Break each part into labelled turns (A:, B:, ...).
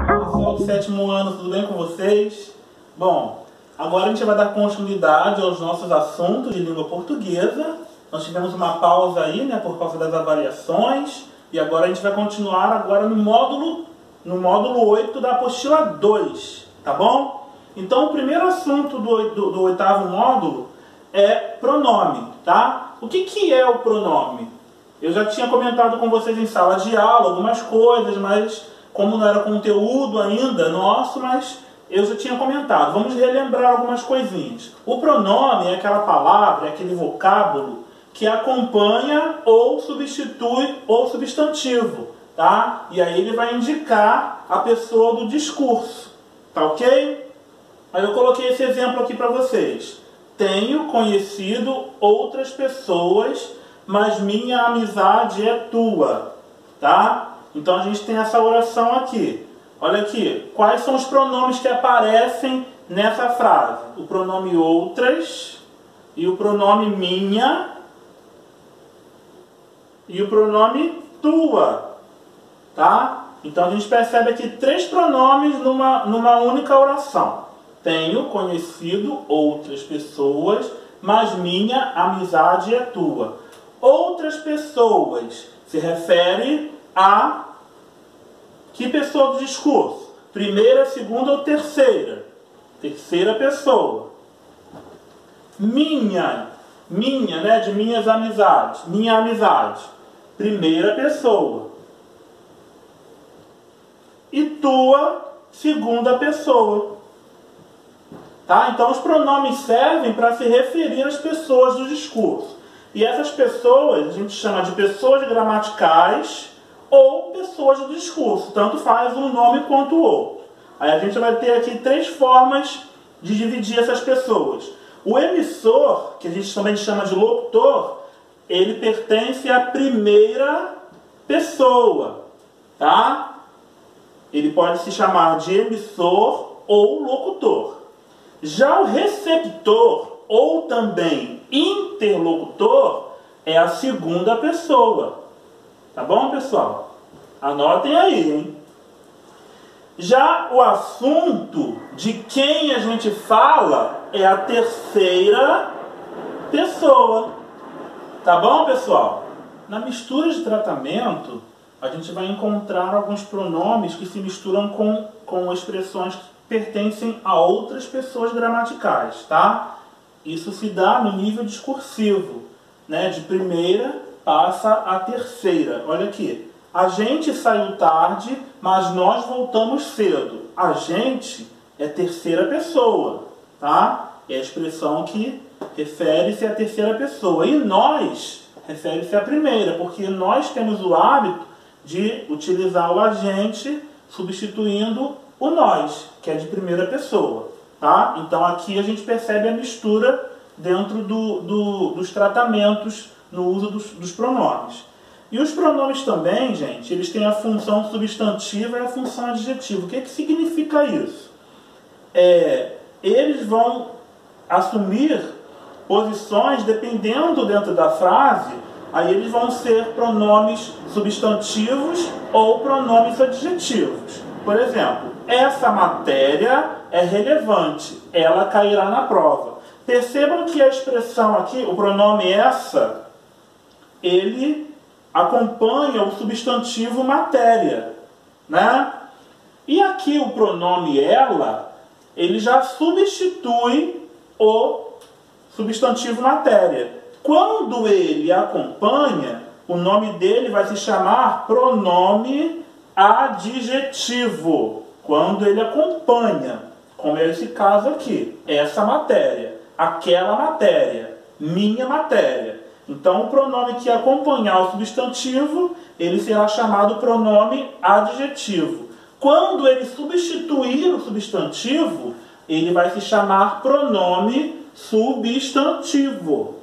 A: Pessoal do sétimo ano, tudo bem com vocês? Bom, agora a gente vai dar continuidade aos nossos assuntos de língua portuguesa. Nós tivemos uma pausa aí, né, por causa das avaliações, e agora a gente vai continuar agora no módulo 8 da apostila 2, tá bom? Então o primeiro assunto do oitavo módulo é pronome, tá? O que é o pronome? Eu já tinha comentado com vocês em sala de aula algumas coisas, mas como não era conteúdo ainda nosso, mas eu já tinha comentado. Vamos relembrar algumas coisinhas. O pronome é aquela palavra, é aquele vocábulo que acompanha ou substitui o substantivo, tá? E aí ele vai indicar a pessoa do discurso, tá ok? Aí eu coloquei esse exemplo aqui para vocês. Tenho conhecido outras pessoas, mas minha amizade é tua, tá? Então a gente tem essa oração aqui. Olha aqui, quais são os pronomes que aparecem nessa frase? O pronome outras, e o pronome minha, e o pronome tua, tá? Então a gente percebe aqui 3 pronomes numa única oração. Tenho conhecido outras pessoas, mas minha amizade é tua. Outras pessoas se refere a que pessoa do discurso? Primeira, segunda ou terceira? Terceira pessoa. Minha, né, de minhas amizades. Minha amizade. Primeira pessoa. E tua, segunda pessoa. Tá? Então os pronomes servem para se referir às pessoas do discurso. E essas pessoas a gente chama de pessoas gramaticais ou pessoas do discurso. Tanto faz um nome quanto o outro. Aí a gente vai ter aqui 3 formas de dividir essas pessoas. O emissor, que a gente também chama de locutor, ele pertence à primeira pessoa. Tá? Ele pode se chamar de emissor ou locutor. Já o receptor, ou também interlocutor, é a segunda pessoa. Tá bom, pessoal? Anotem aí, hein? Já o assunto de quem a gente fala é a terceira pessoa. Tá bom, pessoal? Na mistura de tratamento, a gente vai encontrar alguns pronomes que se misturam com expressões que pertencem a outras pessoas gramaticais, tá? Isso se dá no nível discursivo, né? De primeira passa a terceira. Olha aqui. A gente saiu tarde, mas nós voltamos cedo. A gente é terceira pessoa, tá? É a expressão que refere-se à terceira pessoa. E nós refere-se à primeira, porque nós temos o hábito de utilizar o agente substituindo o nós, que é de primeira pessoa, tá? Então aqui a gente percebe a mistura dentro dos tratamentos no uso dos pronomes. E os pronomes também, gente, eles têm a função substantiva e a função adjetiva. O que significa isso? Eles vão assumir posições dependendo dentro da frase, aí eles vão ser pronomes substantivos ou pronomes adjetivos. Por exemplo, essa matéria é relevante, ela cairá na prova. Percebam que a expressão aqui, o pronome essa, ele acompanha o substantivo matéria, né? E aqui o pronome ela, ele já substitui o substantivo matéria. Quando ele acompanha, o nome dele vai se chamar pronome adjetivo. Quando ele acompanha, como é esse caso aqui, essa matéria, aquela matéria, minha matéria. Então o pronome que acompanhar o substantivo, ele será chamado pronome adjetivo. Quando ele substituir o substantivo, ele vai se chamar pronome substantivo.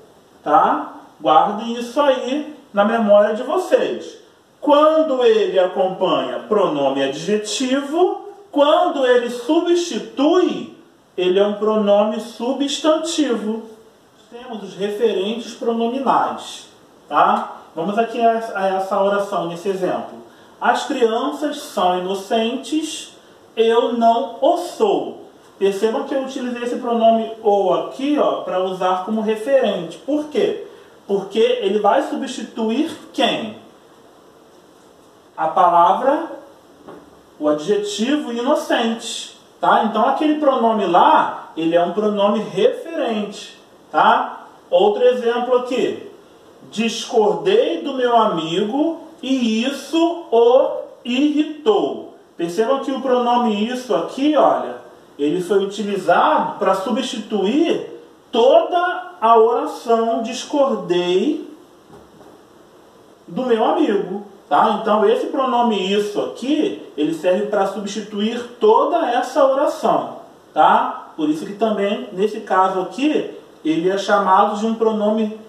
A: Tá? Guardem isso aí na memória de vocês. Quando ele acompanha pronome adjetivo, quando ele substitui, ele é um pronome substantivo. Temos os referentes pronominais, tá? Vamos aqui a essa oração, nesse exemplo. As crianças são inocentes, eu não o sou. Percebam que eu utilizei esse pronome o aqui para usar como referente. Por quê? Porque ele vai substituir quem? A palavra, o adjetivo inocente. Tá? Então aquele pronome lá, ele é um pronome referente. Tá? Outro exemplo aqui. Discordei do meu amigo e isso o irritou. Percebam que o pronome isso aqui, olha, ele foi utilizado para substituir toda a oração discordei do meu amigo. Tá? Então esse pronome isso aqui, ele serve para substituir toda essa oração. Tá? Por isso que também, nesse caso aqui, ele é chamado de um pronome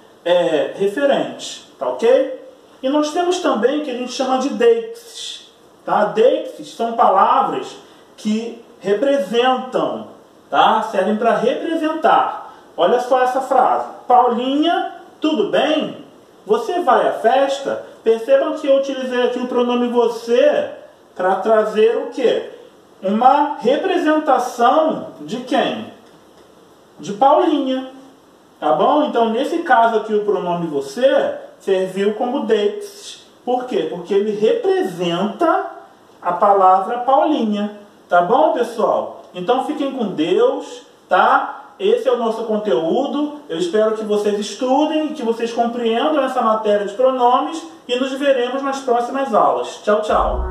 A: referente. Tá ok? E nós temos também o que a gente chama de deixes. Tá? Deixes são palavras que representam, tá? Servem para representar. Olha só essa frase. Paulinha, tudo bem? Você vai à festa? Percebam que eu utilizei aqui o pronome você para trazer o quê? Uma representação de quem? De Paulinha. Tá bom? Então, nesse caso aqui, o pronome você serviu como deixes. Por quê? Porque ele representa a palavra Paulinha. Tá bom, pessoal? Então, fiquem com Deus, tá? Esse é o nosso conteúdo. Eu espero que vocês estudem e que vocês compreendam essa matéria de pronomes e nos veremos nas próximas aulas. Tchau, tchau!